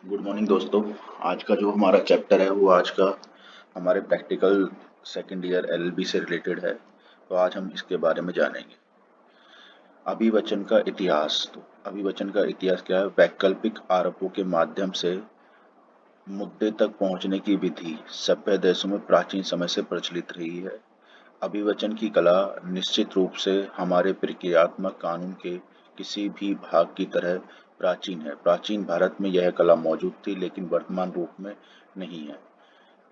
Good morning दोस्तों। आज का जो हमारा चैप्टर है वो आज का हमारे प्रैक्टिकल सेकंड ईयर एलएलबी से रिलेटेड है। तो आज हम इसके बारे में जानेंगे। अभिवचन का इतिहास। तो अभिवचन का इतिहास क्या है? वैकल्पिक आरोपों के माध्यम से मुद्दे तक पहुंचने की विधि सभ्य देशों में प्राचीन समय से प्रचलित रही है। अभिवचन की कला निश्चित रूप से हमारे प्रक्रियात्मक कानून के किसी भी भाग की तरह प्राचीन है। प्राचीन भारत में यह कला मौजूद थी, लेकिन वर्तमान रूप में नहीं है।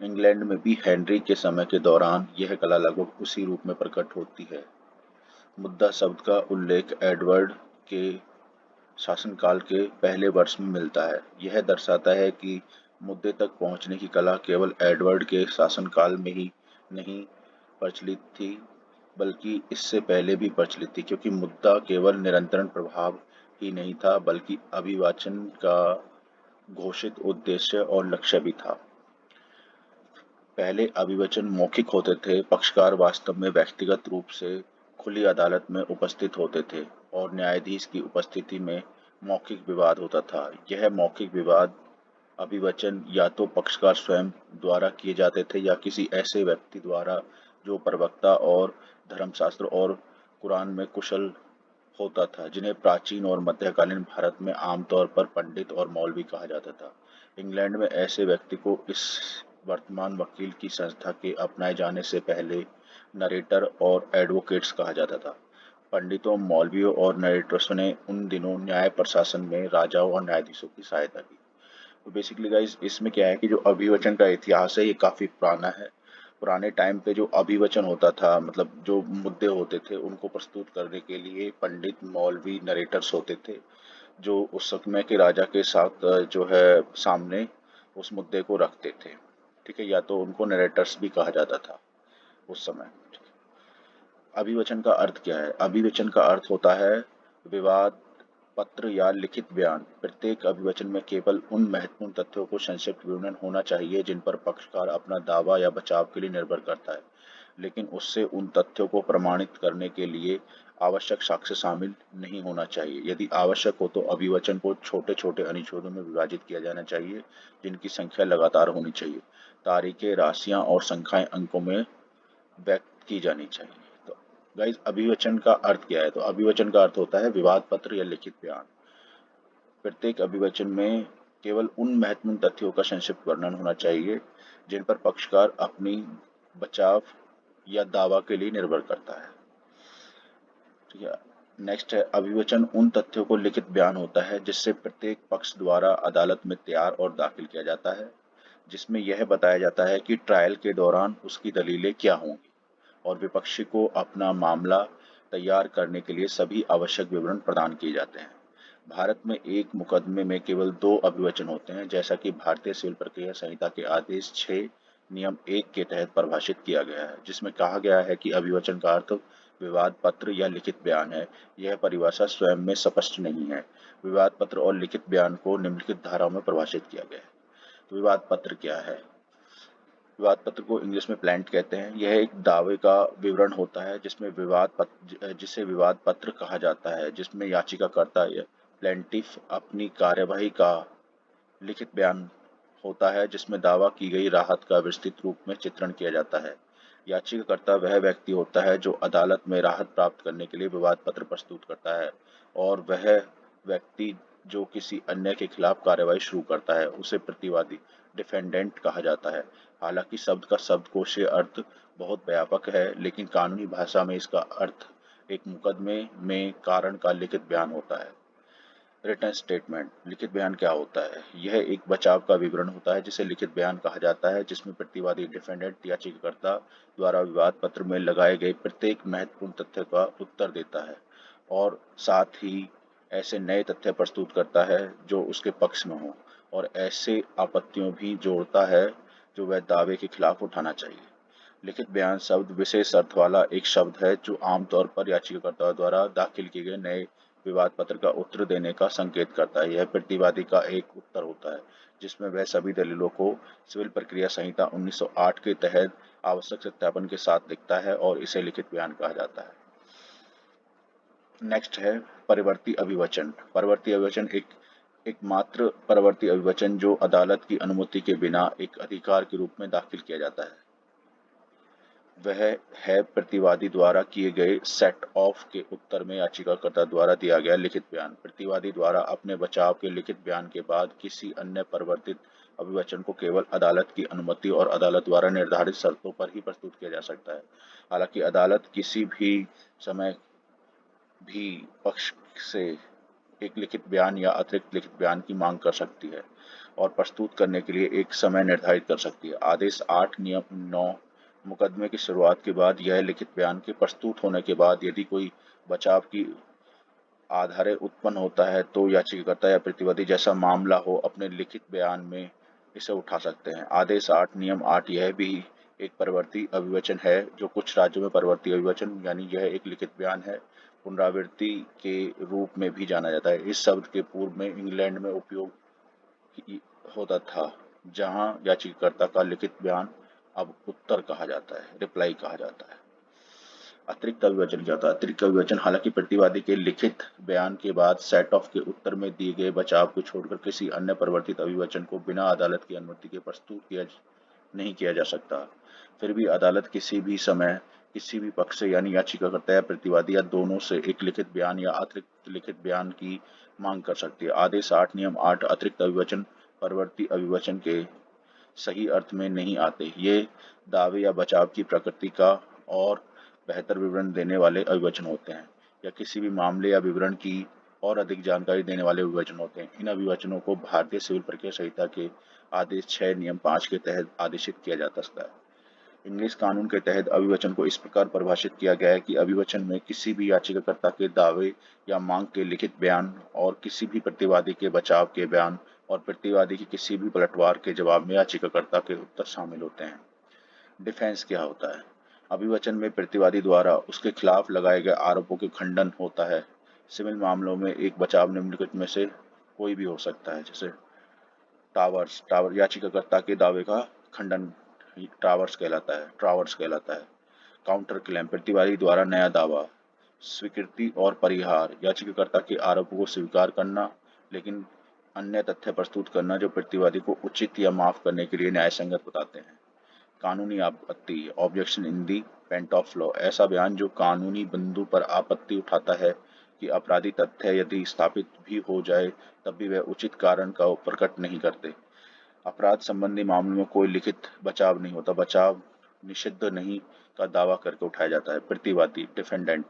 इंग्लैंड में भी हेनरी के समय के दौरान यह कला लगभग उसी रूप में प्रकट होती है। मुद्दा शब्द का उल्लेख एडवर्ड के शासनकाल के पहले वर्ष में मिलता है। यह दर्शाता है कि मुद्दे तक पहुंचने की कला केवल एडवर्ड के शासनकाल में ही नहीं प्रचलित थी, बल्कि इससे पहले भी प्रचलित थी, क्योंकि मुद्दा केवल नियंत्रण प्रभाव ही नहीं था, बल्कि अभिवाचन का घोषित उद्देश्य और लक्ष्य भी था। पहले अभिवचन मौखिक होते थे। पक्षकार वास्तव में व्यक्तिगत रूप से खुली अदालत में उपस्थित होते थे और न्यायाधीश की उपस्थिति में मौखिक विवाद होता था। यह मौखिक विवाद अभिवचन या तो पक्षकार स्वयं द्वारा किए जाते थे या किसी ऐसे व्यक्ति द्वारा जो प्रवक्ता और धर्मशास्त्र और कुरान में कुशल होता था, जिन्हें प्राचीन और मध्यकालीन भारत में आमतौर पर पंडित और मौलवी कहा जाता था। इंग्लैंड में ऐसे व्यक्ति को इस वर्तमान वकील की संस्था के अपनाए जाने से पहले नरेटर और एडवोकेट्स कहा जाता था। पंडितों, मौलवियों और नरेटर्स ने उन दिनों न्याय प्रशासन में राजाओं और न्यायाधीशों की सहायता की। तो बेसिकली गाइस, इसमें क्या है कि जो अभिवचन का इतिहास है ये काफी पुराना है। पुराने टाइम पे जो अभिवचन होता था, मतलब जो मुद्दे होते थे उनको प्रस्तुत करने के लिए पंडित, मौलवी, नरेटर्स होते थे, जो उस समय के राजा के साथ जो है सामने उस मुद्दे को रखते थे। ठीक है, या तो उनको नरेटर्स भी कहा जाता था उस समय। अभिवचन का अर्थ क्या है? अभिवचन का अर्थ होता है विवाद पत्र या लिखित बयान। प्रत्येक अभिवचन में केवल उन महत्वपूर्ण तथ्यों को संक्षिप्त विवरण होना चाहिए जिन पर पक्षकार अपना दावा या बचाव के लिए निर्भर करता है, लेकिन उससे उन तथ्यों को प्रमाणित करने के लिए आवश्यक साक्ष्य शामिल नहीं होना चाहिए। यदि आवश्यक हो तो अभिवचन को छोटे छोटे अनुच्छेदों में विभाजित किया जाना चाहिए, जिनकी संख्या लगातार होनी चाहिए। तारीखें, राशियां और संख्याएं अंकों में व्यक्त की जानी चाहिए। तो गाइस, अभिवचन का अर्थ क्या है? तो अभिवचन का अर्थ होता है विवाद पत्र या लिखित बयान। प्रत्येक अभिवचन में केवल उन महत्वपूर्ण तथ्यों का संक्षिप्त वर्णन होना चाहिए जिन पर पक्षकार अपनी बचाव या दावा के लिए निर्भर करता है। ठीक है। नेक्स्ट है, अभिवचन उन तथ्यों को लिखित बयान होता है जिससे प्रत्येक पक्ष द्वारा अदालत में तैयार और दाखिल किया जाता है, जिसमें यह बताया जाता है कि ट्रायल के दौरान उसकी दलीलें क्या होंगी और विपक्षी को अपना मामला तैयार करने के लिए सभी आवश्यक विवरण प्रदान किए जाते हैं। भारत में एक मुकदमे में केवल दो अभिवचन होते हैं, जैसा कि भारतीय सिविल प्रक्रिया संहिता के आदेश 6 नियम 1 के तहत परिभाषित किया गया है, जिसमें कहा गया है कि अभिवचन का अर्थ विवाद पत्र या लिखित बयान है। यह परिभाषा स्वयं में स्पष्ट नहीं है। विवाद पत्र और लिखित बयान को निम्नलिखित धाराओं में परिभाषित किया गया है। तो विवाद पत्र क्या है? विवाद पत्र को इंग्लिश में प्लेंट कहते हैं। यह एक दावे का विवरण होता है जिसे विवाद पत्र कहा जाता है, जिसमें याचिकाकर्ता या प्लेंटिफ अपनी कार्यवाही का लिखित बयान होता है, जिसमें दावा की गई राहत का विस्तृत रूप में चित्रण किया जाता है। याचिकाकर्ता वह व्यक्ति होता है जो अदालत में राहत प्राप्त करने के लिए विवाद पत्र प्रस्तुत करता है, और वह व्यक्ति जो किसी अन्य के खिलाफ कार्यवाही शुरू करता है उसे प्रतिवादी, डिफेंडेंट कहा जाता है। हालांकि शब्द का शब्दकोशीय अर्थ बहुत व्यापक है, लेकिन कानूनी भाषा में इसका अर्थ एक मुकदमे में कारण का लिखित बयान होता है। Written statement. लिखित बयान क्या होता है? यह एक बचाव का विवरण होता है जिसे लिखित बयान कहा जाता है, जिसमें प्रतिवादी, डिफेंडेंट, याचिकाकर्ता द्वारा विवाद पत्र में लगाए गए प्रत्येक महत्वपूर्ण तथ्य का उत्तर देता है और साथ ही ऐसे नए तथ्य प्रस्तुत करता है जो उसके पक्ष में हो, और ऐसे आपत्तियों भी जोड़ता है जो वह दावे के खिलाफ उठाना चाहिए। लिखित बयान शब्द विशेष अर्थ वाला एक शब्द है जो आमतौर पर याचिकाकर्ता द्वारा दाखिल किए गए नए विवाद पत्र का उत्तर देने का संकेत करता है। यह प्रतिवादी का एक उत्तर होता है जिसमें वह सभी दलीलों को सिविल प्रक्रिया संहिता 1908 के तहत आवश्यक सत्यापन के साथ लिखता है, और इसे लिखित बयान कहा जाता है। नेक्स्ट है परिवर्ती अभिवचन। परिवर्ती अभिवचन एक एकमात्र परवर्ती अभिवचन जो अदालत की अनुमति के बिना एक अधिकार के रूप में दाखिल किया जाता है वह है प्रतिवादी द्वारा किए गए सेट ऑफ के उत्तर में याचिकाकर्ता द्वारा दिया गया लिखित बयान। प्रतिवादी द्वारा अपने बचाव के लिखित बयान के बाद किसी अन्य परिवर्तित अभिवचन को केवल अदालत की अनुमति और अदालत द्वारा निर्धारित शर्तों पर ही प्रस्तुत किया जा सकता है। हालांकि अदालत किसी भी समय भी पक्ष से एक लिखित बयान या अतिरिक्त लिखित बयान की मांग कर सकती है और प्रस्तुत करने के लिए एक समय निर्धारित कर सकती है। आदेश 8 नियम 9 मुकदमे की शुरुआत के बाद यह लिखित बयान के प्रस्तुत होने के बाद यदि कोई बचाव की आधार उत्पन्न होता है तो याचिकाकर्ता या प्रतिवादी जैसा मामला हो अपने लिखित बयान में इसे उठा सकते हैं। आदेश 8 नियम 8 यह भी एक परवर्ती अभिवचन है जो कुछ राज्यों में परवर्ती अभिवचन यानी यह एक लिखित बयान है पुनरावृत्ति के रूप में भी जाना जाता है। इस शब्द के पूर्व में इंग्लैंड में उपयोग होता था जहां याचिकाकर्ता का लिखित बयान अब उत्तर कहा जाता है, रिप्लाई कहा जाता है। अतिरिक्त अभिवचन क्या होता है? अतिरिक्त अभिवचन हालांकि प्रतिवादी के लिखित बयान के बाद सेट ऑफ के उत्तर में दिए गए बचाव को छोड़कर किसी अन्य परिवर्तित अभिवचन को बिना अदालत की अनुमति के प्रस्तुत नहीं किया जा सकता। फिर भी अदालत किसी भी समय किसी भी पक्ष से यानी याचिकाकर्ता या प्रतिवादी या दोनों से एक लिखित बयान या अतिरिक्त लिखित बयान की मांग कर सकती है। आदेश 8 नियम 8 अतिरिक्त अभिवचन परवर्ती अभिवचन के सही अर्थ में नहीं आते। ये दावे या बचाव की प्रकृति का और बेहतर विवरण देने वाले अभिवचन होते हैं या किसी भी मामले या विवरण की और अधिक जानकारी देने वाले अभिवचन होते हैं। इन अभिवचनों को भारतीय सिविल प्रक्रिया संहिता के आदेश 6 नियम 5 के तहत आदेशित किया जा सकता है। इंग्लिश कानून के तहत अभिवचन को इस प्रकार परिभाषित किया गया है कि अभिवचन में किसी भी याचिकाकर्ता के दावे या मांग के लिखित बयान और किसी भी प्रतिवादी के बचाव के बयान और प्रतिवादी की किसी भी पलटवार के जवाब में याचिकाकर्ता के उत्तर शामिल होते हैं। डिफेंस क्या होता है? अभिवचन में प्रतिवादी द्वारा उसके खिलाफ लगाए गए आरोपों के खंडन होता है। सिविल मामलों में एक बचाव निम्नलिखित में से कोई भी हो सकता है, जैसे टावर याचिकाकर्ता के दावे का खंडन ट्रावर्स कहलाता है। काउंटर क्लेम प्रतिवादी द्वारा नया दावा। स्वीकृति और परिहार याचिकाकर्ता के आरोपों को स्वीकार करना लेकिन अन्य तथ्य प्रस्तुत करना जो प्रतिवादी को उचित या माफ करने के लिए न्यायसंगत बताते हैं। कानूनी आपत्ति objection in the point of law ऐसा बयान जो कानूनी बिंदु पर आपत्ति उठाता है कि अपराधी तथ्य यदि स्थापित भी हो जाए तब भी वह उचित कारण का प्रकट नहीं करते। अपराध संबंधी मामलों में कोई लिखित बचाव नहीं होता। बचाव निषिद्ध नहीं का दावा करके उठाया जाता है। प्रतिवादी डिफेंडेंट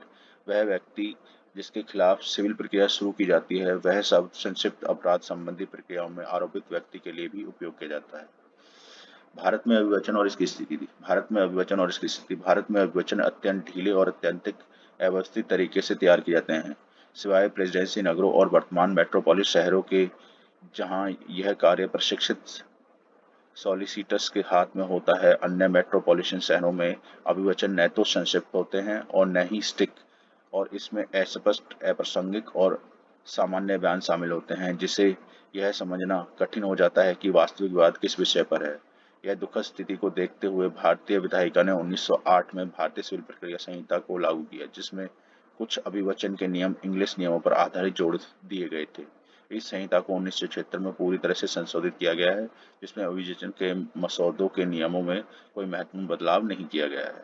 वह व्यक्ति जिसके खिलाफ सिविल प्रक्रिया शुरू की जाती है। वह शब्द संक्षिप्त अपराध संबंधी प्रक्रियाओं में आरोपित व्यक्ति के लिए भी उपयोग किया जाता है। भारत में अभिवचन और इसकी स्थिति भारत में अभिवचन और इसकी स्थिति भारत में अभिवचन अत्यंत ढीले और अत्यंतिक अव्यवस्थित तरीके से तैयार किए जाते हैं सिवाय प्रेसिडेंसी नगरों और वर्तमान मेट्रोपोलिस शहरों के जहां यह कार्य प्रशिक्षित सॉलिसिटर्स के हाथ में होता है। अन्य मेट्रोपॉलिटन शहरों में अभिवचन न तो संक्षिप्त होते हैं और न ही स्टिक और इसमें अस्पष्ट अप्रासंगिक और सामान्य बयान शामिल होते हैं जिसे यह समझना कठिन हो जाता है कि वास्तविक विवाद किस विषय पर है। यह दुखद स्थिति को देखते हुए भारतीय विधायिका ने 1908 में भारतीय सिविल प्रक्रिया संहिता को लागू किया जिसमें कुछ अभिवचन के नियम इंग्लिश नियमों पर आधारित जोड़ दिए गए थे। इस संहिता को 1976 में पूरी तरह से संशोधित किया गया है जिसमें अभिवचन के मसौदों के नियमों में कोई महत्वपूर्ण बदलाव नहीं किया गया है।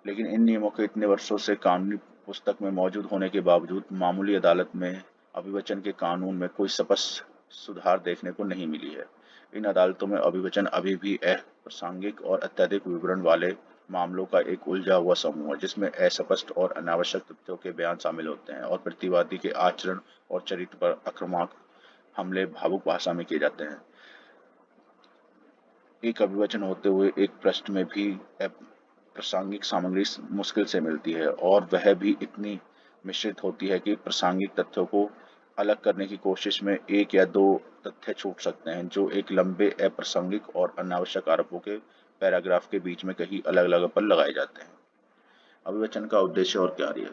लेकिन इन नियमों के इतने वर्षों से कानूनी पुस्तक में मौजूद होने के बावजूद मामूली अदालत में अभिवचन के कानून में कोई स्पष्ट सुधार देखने को नहीं मिली है। इन अदालतों में अभिवचन अभी भी अप्रासंगिक और अत्यधिक विवरण वाले मामलों का एक उलझा हुआ समूह है जिसमें अस्पष्ट और अनावश्यक तथ्यों के बयान शामिल होते हैं और प्रतिवादी के आचरण और चरित्र पर आक्रामक हमले भावुक भाषा में किए जाते हैं। एक अभिवचन होते हुए एक पृष्ठ में भी प्रासंगिक सामग्री मुश्किल से मिलती है और वह भी इतनी मिश्रित होती है कि प्रासंगिक तथ्यों को अलग करने की कोशिश में एक या दो तथ्य छूट सकते हैं जो एक लंबे अप्रासंगिक और अनावश्यक आरोपों के पैराग्राफ के बीच में कहीं अलग अलग पर लगाए जाते हैं। अभिवचन का उद्देश्य और कार्य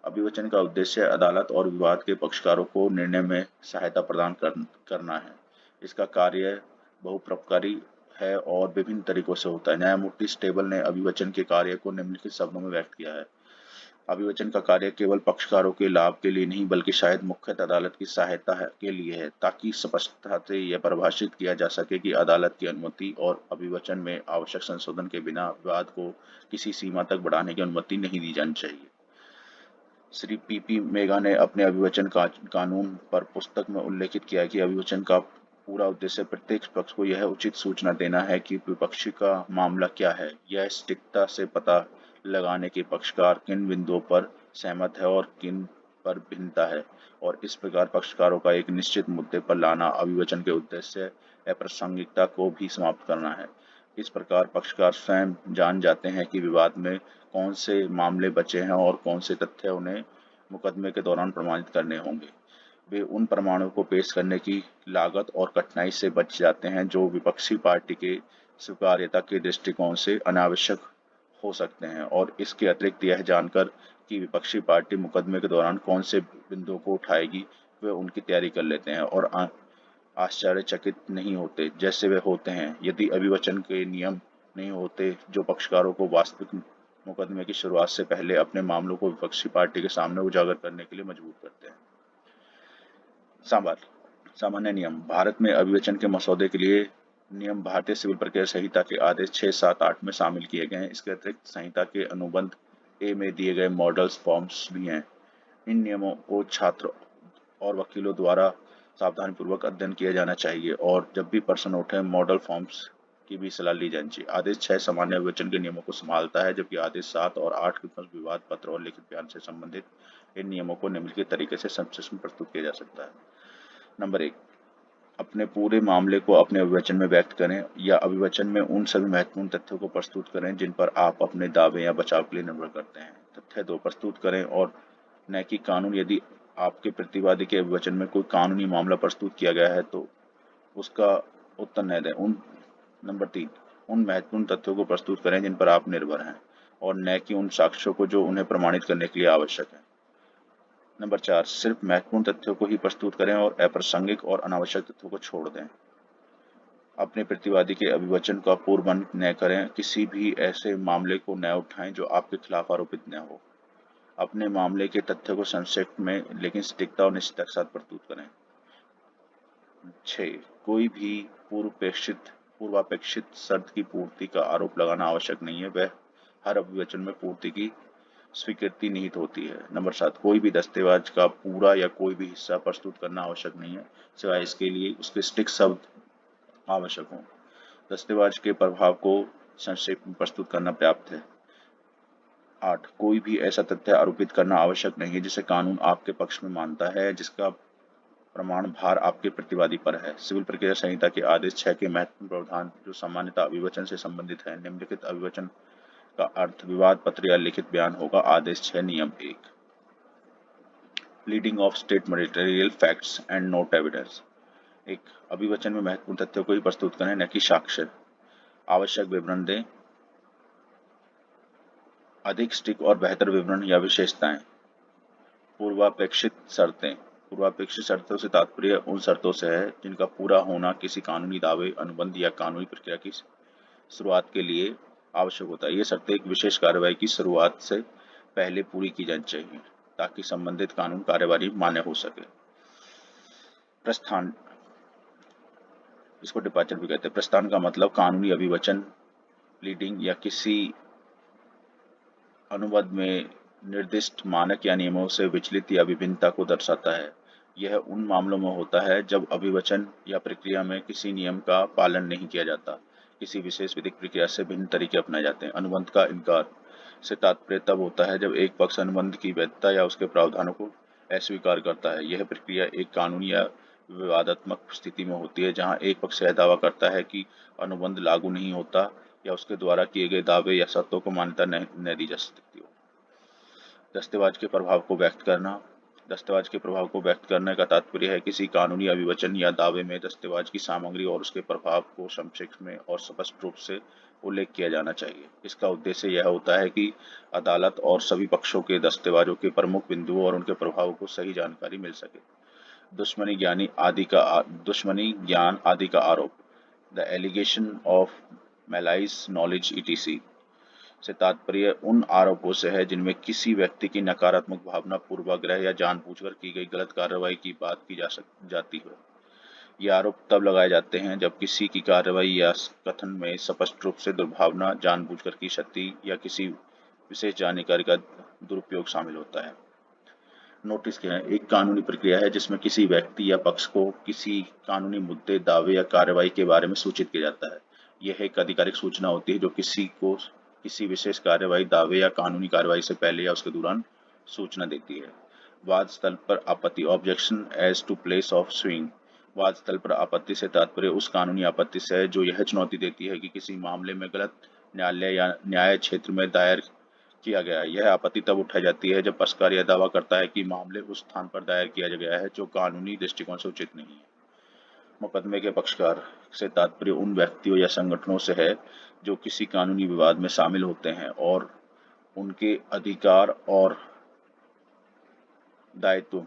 अभिवचन का उद्देश्य अदालत और विवाद के पक्षकारों को निर्णय में सहायता प्रदान करना है। इसका कार्य बहुप्रकारी है और विभिन्न तरीकों से होता है। न्यायमूर्ति स्टेबल ने अभिवचन के कार्य को निम्नलिखित शब्दों में व्यक्त किया है। अभिवचन का कार्य केवल पक्षकारों के लाभ के लिए नहीं बल्कि शायद मुख्यतः अदालत की सहायता के लिए है, ताकि स्पष्टता से यह परिभाषित किया जा सके कि अदालत की अनुमति और अभिवचन में आवश्यक संशोधन के बिना विवाद को किसी सीमा तक बढ़ाने की अनुमति नहीं दी जानी चाहिए। श्री पी मेगा ने अपने अभिवचन कानून पर पुस्तक में उल्लेखित किया कि अभिवचन का पूरा उद्देश्य प्रत्येक पक्ष को यह उचित सूचना देना है कि विपक्षी का मामला क्या है। यह सटीकता से पता लगाने के पक्षकार किन बिंदुओं पर सहमत है और किन पर भिन्नता है, और इस प्रकार पक्षकारों का एक निश्चित मुद्दे पर लाना अभिवचन के उद्देश्य अप्रासंगिकता को भी समाप्त करना है। इस प्रकार पक्षकार स्वयं जान जाते हैं कि विवाद में कौन से मामले बचे हैं और कौन से तथ्य उन्हें मुकदमे के दौरान प्रमाणित करने होंगे। वे उन प्रमाणों को पेश करने की लागत और कठिनाई से बच जाते हैं जो विपक्षी पार्टी के स्वीकार्यता के दृष्टिकोण से अनावश्यक हो सकते हैं, और इसके अतिरिक्त यह जानकर कि विपक्षी पार्टी मुकदमे के दौरान कौन से बिंदुओं को उठाएगी, वे उनकी तैयारी कर लेते हैं और आश्चर्यचकित नहीं होते जैसे वे होते हैं यदि अभिवचन के नियम नहीं होते जो पक्षकारों को वास्तविक मुकदमे की शुरुआत से पहले अपने मामलों को विपक्षी पार्टी के सामने उजागर करने के लिए मजबूर करते हैं। सामान्य नियम। भारत में अभिवचन के मसौदे के लिए नियम भारतीय सिविल प्रक्रिया संहिता के आदेश 6, 7, 8 में शामिल किए गए हैं। इसके अतिरिक्त संहिता के अनुबंध ए में दिए गए मॉडल्स फॉर्म्स भी हैं। इन नियमों को छात्रों और वकीलों द्वारा सावधानीपूर्वक अध्ययन किया जाना चाहिए, और जब भी प्रश्न उठे मॉडल फॉर्म्स की भी सलाह ली जानी चाहिए। आदेश 6 सामान्य अभिवचन के नियमों को संभालता है, जबकि आदेश 7 और 8 के विवाद पत्र और लिखित बयान से संबंधित इन नियमों को निम्नलिखित तरीके से संक्षिप्त में प्रस्तुत किया जा सकता है। नंबर 1, अपने पूरे मामले को अपने अभिवचन में व्यक्त करें या अभिवचन में उन सभी महत्वपूर्ण तथ्यों को प्रस्तुत करें जिन पर आप अपने दावे या बचाव के लिए निर्भर करते हैं। तथ्य 2, प्रस्तुत करें और न कि कानून। यदि आपके प्रतिवादी के अभिवचन में कोई कानूनी मामला प्रस्तुत किया गया है तो उसका उत्तर न दें। नंबर 3, उन महत्वपूर्ण तथ्यों को प्रस्तुत करें जिन पर आप निर्भर हैं और न कि उन साक्ष्यों को जो उन्हें प्रमाणित करने के लिए आवश्यक है। नंबर 4, सिर्फ महत्वपूर्ण तथ्यों को ही प्रस्तुत करें और अप्रासंगिक और अनावश्यक तथ्यों को छोड़ दें। अपने प्रतिवादी के अभिवचन का पूर्वबंध न करें। किसी भी ऐसे मामले को न उठाएं जो आपके खिलाफ आरोपित न हो। अपने मामले के तथ्य को संक्षेप में लेकिन सटीकता और निश्चितता के साथ प्रस्तुत करें। 6, कोई भी पूर्वापेक्षित शर्त की पूर्ति का आरोप लगाना आवश्यक नहीं है। वह हर अभिवचन में पूर्ति की स्वीकृति निहित होती है। नंबर 7, कोई भी दस्तावेज का पूरा या कोई भी हिस्सा प्रस्तुत करना आवश्यक नहीं है, सिवाय इसके लिए उसके स्टिक शब्द आवश्यक हों। दस्तावेज के प्रभाव को संक्षेप में प्रस्तुत करना पर्याप्त है। 8, कोई भी ऐसा तथ्य आरोपित करना आवश्यक नहीं है जिसे कानून आपके पक्ष में मानता है, जिसका प्रमाण भार आपके प्रतिवादी पर है। सिविल प्रक्रिया संहिता के आदेश 6 के महत्वपूर्ण प्रावधान जो सामान्यतः अभिवचन से संबंधित है। निम्नलिखित अभिवचन का अर्थ विवाद पत्र या लिखित बयान होगा। आदेश 6 नियम 1, pleading of state material facts and note evidence. एक अभिवचन में महत्वपूर्ण तथ्यों को ही प्रस्तुत करें, न कि साक्ष्य। आवश्यक विवरण दें, अधिक स्टिक और बेहतर विवरण या विशेषताएं। पूर्वापेक्षित शर्तें। पूर्वापेक्षित शर्तों से तात्पर्य उन शर्तों से है जिनका पूरा होना किसी कानूनी दावे, अनुबंध या कानूनी प्रक्रिया की शुरुआत के लिए आवश्यक होता है। ये शर्तें एक विशेष कार्रवाई की शुरुआत से पहले पूरी की जानी चाहिए ताकि संबंधित कानून कार्यवाही मान्य हो सके। प्रस्थान, इसको डिपार्चर भी कहते हैं। प्रस्थान का मतलब कानूनी अभिवचन, प्लीडिंग या किसी अनुबंध में निर्दिष्ट मानक या नियमों से विचलित या विभिन्नता को दर्शाता है। यह उन मामलों में होता है जब अभिवचन या प्रक्रिया में किसी नियम का पालन नहीं किया जाता, किसी विशेष विधिक प्रक्रिया से भिन्न तरीके अपनाए जाते हैं। अनुबंध का इनकार से तात्पर्य तब होता है जब एक पक्ष अनुबंध की वैधता या उसके प्रावधानों को अस्वीकार करता है। यह प्रक्रिया एक कानूनी या विवादात्मक स्थिति में होती है जहां एक पक्ष यह दावा करता है कि अनुबंध लागू नहीं होता या उसके द्वारा किए गए दावे या शर्तों को मान्यता न दी जा सकती हो। दस्तावेज के प्रभाव को व्यक्त करना। दस्तावेज के प्रभाव को व्यक्त करने का तात्पर्य है किसी कानूनी अभिवचन या दावे में दस्तावेज की सामग्री और उसके प्रभाव को संक्षेप में और स्पष्ट रूप से उल्लेख किया जाना चाहिए। इसका उद्देश्य यह होता है कि अदालत और सभी पक्षों के दस्तावेजों के प्रमुख बिंदुओं और उनके प्रभावों को सही जानकारी मिल सके। दुश्मनी ज्ञान आदि का आरोप, the allegation of malice knowledge etc। से तात्पर्य उन आरोपों से है जिनमें किसी व्यक्ति की नकारात्मक भावना, पूर्वाग्रह या जानबूझकर की गई गलत कार्रवाई की बात की जाती है। ये आरोप तब लगाए जाते हैं जब किसी की कार्रवाई या कथन में स्पष्ट रूप से दुर्भावना, जानबूझकर की क्षति या किसी विशेष जानकारी का दुरुपयोग शामिल होता है। नोटिस क्या है? एक कानूनी प्रक्रिया है जिसमें किसी व्यक्ति या पक्ष को किसी कानूनी मुद्दे, दावे या कार्रवाई के बारे में सूचित किया जाता है। यह एक आधिकारिक सूचना होती है जो किसी को किसी विशेष कार्रवाई, दावे या कानूनी कार्रवाई से पहले या उसके दौरान सूचना देती है। वाद स्थल पर आपत्ति, objection as to place of suing. वाद स्थल पर आपत्ति से तात्पर्य उस कानूनी आपत्ति से है जो यह चुनौती देती है कि किसी मामले में गलत न्यायालय या न्याय क्षेत्र में दायर किया गया है। यह आपत्ति तब उठाई जाती है जब पक्षकार यह दावा करता है कि मामले उस स्थान पर दायर किया गया है जो कानूनी दृष्टिकोण से उचित नहीं है। मुकदमे के पक्षकार से तात्पर्य उन व्यक्तियों या संगठनों से है जो किसी कानूनी विवाद में शामिल होते हैं और उनके अधिकार और दायित्व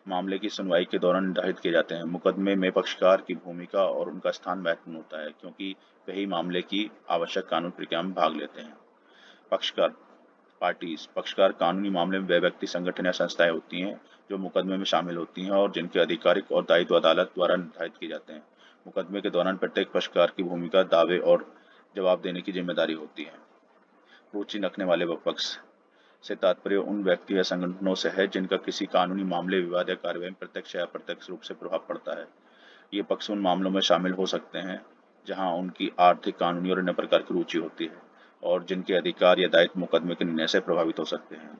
मामले की सुनवाई के दौरान निर्धारित किए जाते हैं। मुकदमे में पक्षकार की भूमिका और उनका स्थान महत्वपूर्ण होता है क्योंकि वही मामले की आवश्यक कानून प्रक्रिया में भाग लेते हैं। पक्षकार पार्टीज, पक्षकार कानूनी मामले में वे व्यक्ति, संगठन या संस्थाएं होती हैं जो मुकदमे में शामिल होती हैं और जिनके आधिकारिक और दायित्व अदालत द्वारा निर्धारित किए जाते हैं। मुकदमे के दौरान प्रत्येक पक्षकार की भूमिका, दावे और जवाब देने की जिम्मेदारी होती है। रुचि रखने वाले पक्ष से तात्पर्य उन व्यक्ति या संगठनों से है जिनका किसी कानूनी मामले, विवाद या कार्रवाई में प्रत्यक्ष या अप्रत्यक्ष रूप से प्रभाव पड़ता है। ये पक्ष उन मामलों में शामिल हो सकते हैं जहां उनकी आर्थिक, कानूनी और अन्य प्रकार की रुचि होती है और जिनके अधिकार या दायित्व मुकदमे के निर्णय से प्रभावित हो सकते हैं।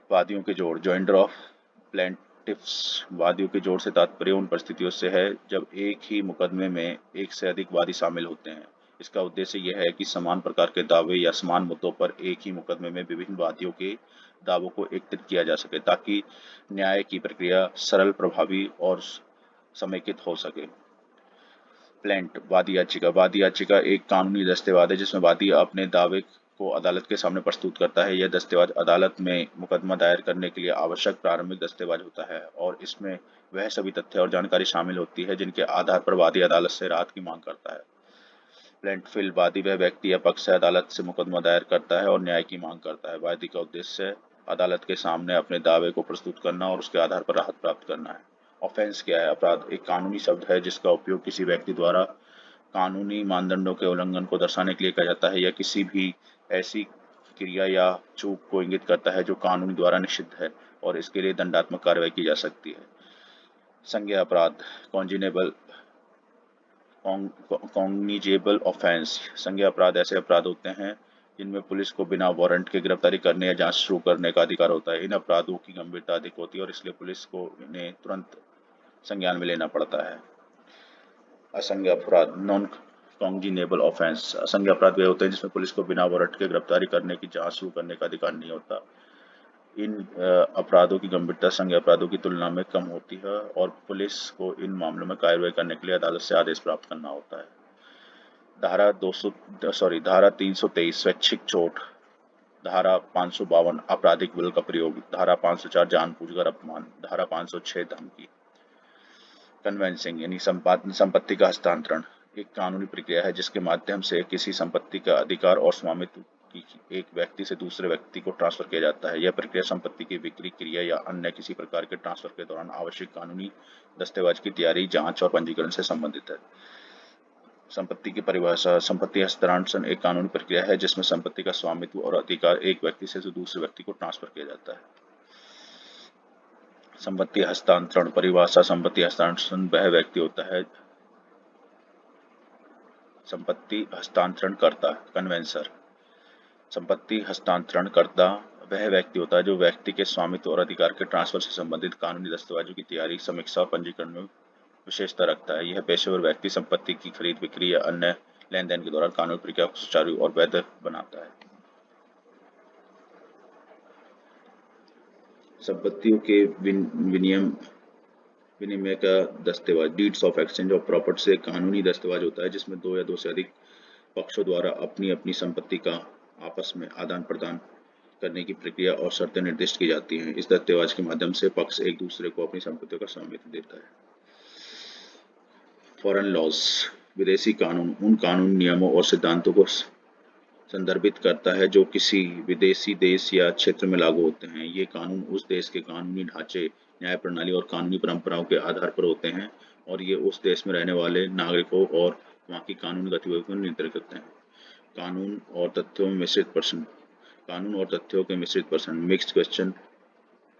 वादियों के जोड़, जॉइंडर ऑफ प्लेंटिफ्स। वादियों के जोड़ से तात्पर्य उन परिस्थितियों से है जब एक ही मुकदमे में एक से अधिक वादी शामिल होते हैं। इसका उद्देश्य यह है कि समान प्रकार के दावे या समान मुद्दों पर एक ही मुकदमे में विभिन्न वादियों के दावों को एकत्रित किया जा सके ताकि न्याय की प्रक्रिया सरल, प्रभावी और समेकित हो सके। प्लेंट, वादी याचिका। वादी याचिका एक कानूनी दस्तावेज है जिसमें वादी अपने दावे को अदालत के सामने प्रस्तुत करता है। यह दस्तावेज अदालत में मुकदमा दायर करने के लिए आवश्यक प्रारंभिक दस्तावेज होता है और इसमें वह सभी तथ्य और जानकारी शामिल होती है जिनके आधार पर वादी अदालत से राहत की मांग करता है। प्लेंटिफ, वादी वह व्यक्ति या पक्ष है अदालत से मुकदमा दायर करता है और न्याय की मांग करता है। वादी का उद्देश्य अदालत के सामने अपने दावे को प्रस्तुत करना और उसके आधार पर राहत प्राप्त करना है। ऑफेंस क्या है? अपराध एक कानूनी शब्द है जिसका उपयोग किसी व्यक्ति द्वारा कानूनी मानदंडों के उल्लंघन को दर्शाने के लिए किया जाता है या किसी भी ऐसी क्रिया या चूक को इंगित करता है जो कानून द्वारा निषिद्ध है और इसके लिए दंडात्मक कार्रवाई की जा सकती है। संज्ञेय अपराध, कॉग्निजेबल ऑफेंस। संज्ञेय अपराध ऐसे अपराध होते हैं जिनमें पुलिस को बिना वारंट के गिरफ्तारी करने या जांच शुरू करने का अधिकार होता है। इन अपराधों की गंभीरता अधिक होती है और इसलिए पुलिस को इन्हें तुरंत संज्ञान में लेना पड़ता है। असंज्ञेय अपराध, नॉन कॉग्निजेबल ऑफेंस। असंज्ञेय अपराध वे होते हैं जिसमें पुलिस को बिना वारंट के गिरफ्तारी करने की जांच शुरू करने का अधिकार नहीं होता। इन अपराधों की गंभीरता संज्ञेय अपराधों की तुलना में कम होती है और पुलिस को इन मामलों में कार्रवाई करने के लिए अदालत से आदेश प्राप्त करना होता है। धारा 323 स्वैच्छिक चोट। धारा 552 आपराधिक बल का प्रयोग। धारा 504 जानबूझकर अपमान। धारा 506 धमकी। कन्वेंसिंग यानी संपत्ति का हस्तांतरण एक कानूनी प्रक्रिया है जिसके माध्यम से किसी संपत्ति का अधिकार और स्वामित्व एक व्यक्ति से दूसरे व्यक्ति को ट्रांसफर किया जाता है। यह प्रक्रिया संपत्ति की बिक्री, क्रिया या अन्य किसी प्रकार के ट्रांसफर के दौरान आवश्यक कानूनी दस्तावेज की तैयारी, जांच और पंजीकरण से संबंधित है। संपत्ति की परिभाषा। संपत्ति हस्तांतरण एक कानूनी प्रक्रिया है जिसमें संपत्ति का स्वामित्व और अधिकार एक व्यक्ति से दूसरे व्यक्ति को ट्रांसफर किया जाता है। संपत्ति हस्तांतरण परिभाषा। संपत्ति हस्तांतरण वह व्यक्ति होता है संपत्ति हस्तांतरणकर्ता, कन्वेंसर। संपत्ति हस्तांतरणकर्ता वह व्यक्ति होता है जो व्यक्ति के स्वामित्व और अधिकार के ट्रांसफर से संबंधित कानूनी दस्तावेजों की तैयारी, समीक्षा और पंजीकरण में विशेषता रखता है। यह पेशेवर व्यक्ति संपत्ति की खरीद, बिक्री या अन्य लेन देन के दौरान कानूनी प्रक्रिया को सुचारू और वैध बनाता है। संपत्तियों के विनिमय का दस्तावेज। Deeds of exchange of property एक कानूनी दस्तावेज होता है जिसमें दो या दो से अधिक पक्षों द्वारा अपनी अपनी संपत्ति का आपस में आदान प्रदान करने की प्रक्रिया और शर्तें निर्दिष्ट की जाती हैं। इस दस्तावेज के माध्यम से पक्ष एक दूसरे को अपनी संपत्तियों का स्वामित्व देता है। फॉरेन लॉज विदेशी कानून उन कानून, नियमों और सिद्धांतों को संदर्भित करता है जो किसी विदेशी देश या क्षेत्र में लागू होते हैं। ये कानून उस देश के कानूनी ढांचे, न्याय प्रणाली और कानूनी परंपराओं के आधार पर होते हैं और ये उस देश में रहने वाले नागरिकों और वहाँ की कानूनी गतिविधियों को नियंत्रित करते हैं। कानून और तथ्यों में मिश्रित पर्सन। कानून और तथ्यों के मिश्रित पर्सन, mixed question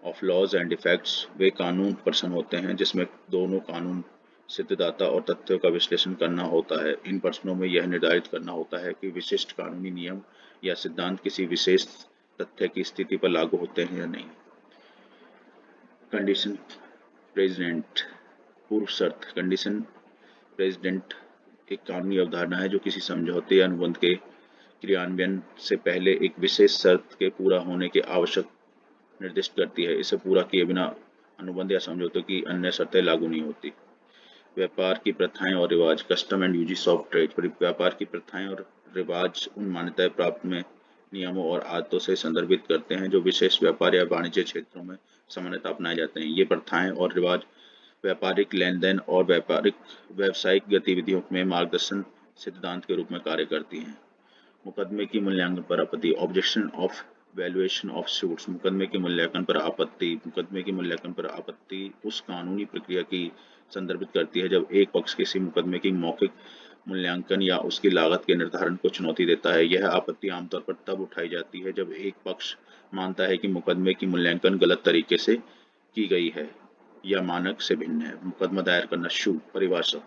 of laws and effects. वे कानून पर्सन होते हैं जिसमें दोनों कानून, सिद्धांत और तथ्यों का विश्लेषण करना होता है। इन पर्सनों में यह निर्धारित करना होता है कि विशिष्ट कानूनी नियम या सिद्धांत किसी विशेष तथ्य की स्थिति पर लागू होते हैं या नहीं। कंडीशन प्रेसिडेंट, पूर्व शर्त। कंडीशन प्रेसिडेंट एक कानूनी अवधारणा है जो किसी समझौते या अनुबंध के क्रियान्वयन से पहले एक विशेष शर्त के पूरा होने के आवश्यक निर्दिष्ट करती है। इसे पूरा किए बिना अनुबंध या समझौते की अन्य शर्तें लागू नहीं होती। व्यापार की प्रथाएं और रिवाज, custom and uses of trade. व्यापार की प्रथाएं और रिवाज उन मान्यताएं प्राप्त में नियमों और आदतों से संदर्भित करते हैं जो विशेष व्यापार या वाणिज्य क्षेत्रों में सामान्यतः अपनाए जाते हैं। ये प्रथाएं और रिवाज व्यापारिक लेन देन और व्यावसायिक गतिविधियों में मार्गदर्शन सिद्धांत के रूप में कार्य करती हैं। मुकदमे की मूल्यांकन पर आपत्ति, objection of valuation of suits. मुकदमे के मूल्यांकन पर आपत्ति। मुकदमे के मूल्यांकन पर आपत्ति उस कानूनी प्रक्रिया की संदर्भित करती है जब एक पक्ष किसी मुकदमे की मौखिक मूल्यांकन या उसकी लागत के निर्धारण को चुनौती देता है। यह आपत्ति आमतौर पर तब उठाई जाती है जब एक पक्ष मानता है कि मुकदमे की मूल्यांकन गलत तरीके से की गई है या मानक से भिन्न है। मुकदमा दायर करना, शू। परिभाषा,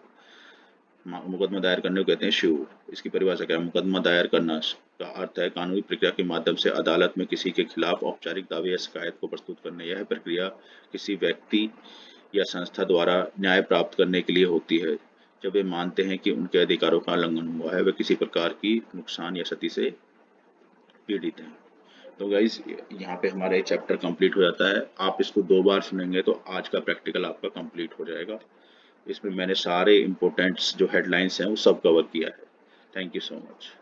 मुकदमा दायर करने को कहते हैं शू। इसकी परिभाषा क्या है? मुकदमा दायर करना का अर्थ है कानूनी प्रक्रिया के माध्यम से अदालत में किसी के खिलाफ औपचारिक दावे या शिकायत को प्रस्तुत करना। यह प्रक्रिया किसी व्यक्ति या संस्था द्वारा न्याय प्राप्त करने के लिए होती है जब वे मानते हैं कि उनके अधिकारों का उल्लंघन हुआ है, वे किसी प्रकार की नुकसान या क्षति से पीड़ित हैं। तो गाइज यहाँ पे हमारा ये चैप्टर कंप्लीट हो जाता है। आप इसको 2 बार सुनेंगे तो आज का प्रैक्टिकल आपका कंप्लीट हो जाएगा। इसमें मैंने सारे इम्पोर्टेंट्स जो हेडलाइंस हैं वो सब कवर किया है। Thank you so much.